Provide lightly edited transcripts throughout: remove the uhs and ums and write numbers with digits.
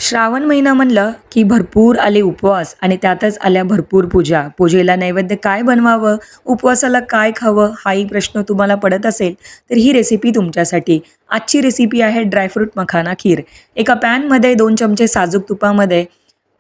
श्रावण महिना म्हणलं की भरपूर आले उपवास आणि त्यातच आल्या भरपूर पूजा. पूजेला नैवेद्य काय बनवावं, उपवासाला काय खावं हाही प्रश्न तुम्हाला पडत असेल तर ही रेसिपी तुमच्यासाठी. आजची रेसिपी आहे ड्रायफ्रूट मखाना खीर. एका पॅनमध्ये 2 चमचे साजूक तुपामध्ये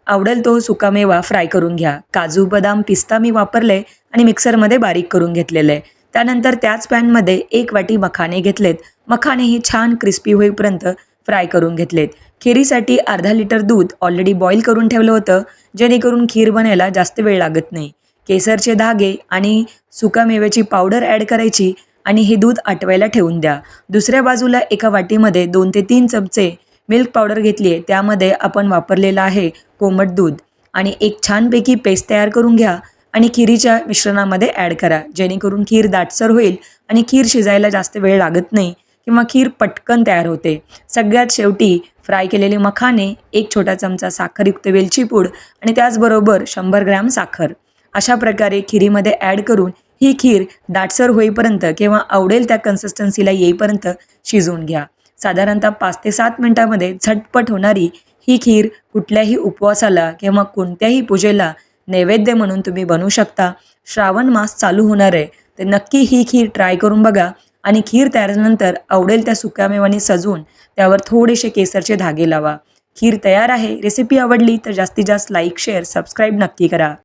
आवडेल तो सुकामेवा फ्राय करून घ्या. काजू, बदाम, पिस्ता मी वापरले आणि मिक्सरमध्ये बारीक करून घेतलेलं आहे. त्यानंतर त्याच पॅनमध्ये 1 वाटी मखाने घेतलेत. मखानेही छान क्रिस्पी होईपर्यंत फ्राय करून घेतलेत. खिरीसाठी अर्धा लिटर दूध ऑलरेडी बॉईल करून ठेवलं होतं, जेणेकरून खीर बनायला जास्त वेळ लागत नाही. केसरचे धागे आणि सुकामेव्याची पावडर ॲड करायची आणि हे दूध आटवायला ठेवून द्या. दुसऱ्या बाजूला एका वाटीमध्ये 2 ते 3 चमचे मिल्क पावडर घेतली आहे. त्यामध्ये आपण वापरलेलं आहे कोमट दूध आणि एक छानपैकी पेस्ट तयार करून घ्या आणि खिरीच्या मिश्रणामध्ये ॲड करा, जेणेकरून खीर दाटसर होईल आणि खीर शिजायला जास्त वेळ लागत नाही किंवा खीर पटकन तयार होते. सगळ्यात शेवटी फ्राय केलेले मखाने, 1 छोटा चमचा साखरयुक्त वेलची पूड आणि त्याचबरोबर 100 ग्रॅम साखर अशा प्रकारे खिरीमध्ये ॲड करून ही खीर दाटसर होईपर्यंत किंवा आवडेल त्या कन्सिस्टन्सीला येईपर्यंत शिजवून घ्या. साधारणतः 5 ते 7 मिनिटांमध्ये झटपट होणारी ही खीर कुठल्याही उपवासाला किंवा कोणत्याही पूजेला नैवेद्य म्हणून तुम्ही बनवू शकता. श्रावण मास चालू होणार आहे, तर नक्की ही खीर ट्राय करून बघा आणि खीर तयार झाल्यानंतर आवडेल त्या सुक्यामेवानी सजवून त्यावर थोडेसे केसरचे धागे लावा. खीर तयार आहे. रेसिपी आवडली तर जास्तीत जास्त लाईक, शेअर, सबस्क्राईब नक्की करा.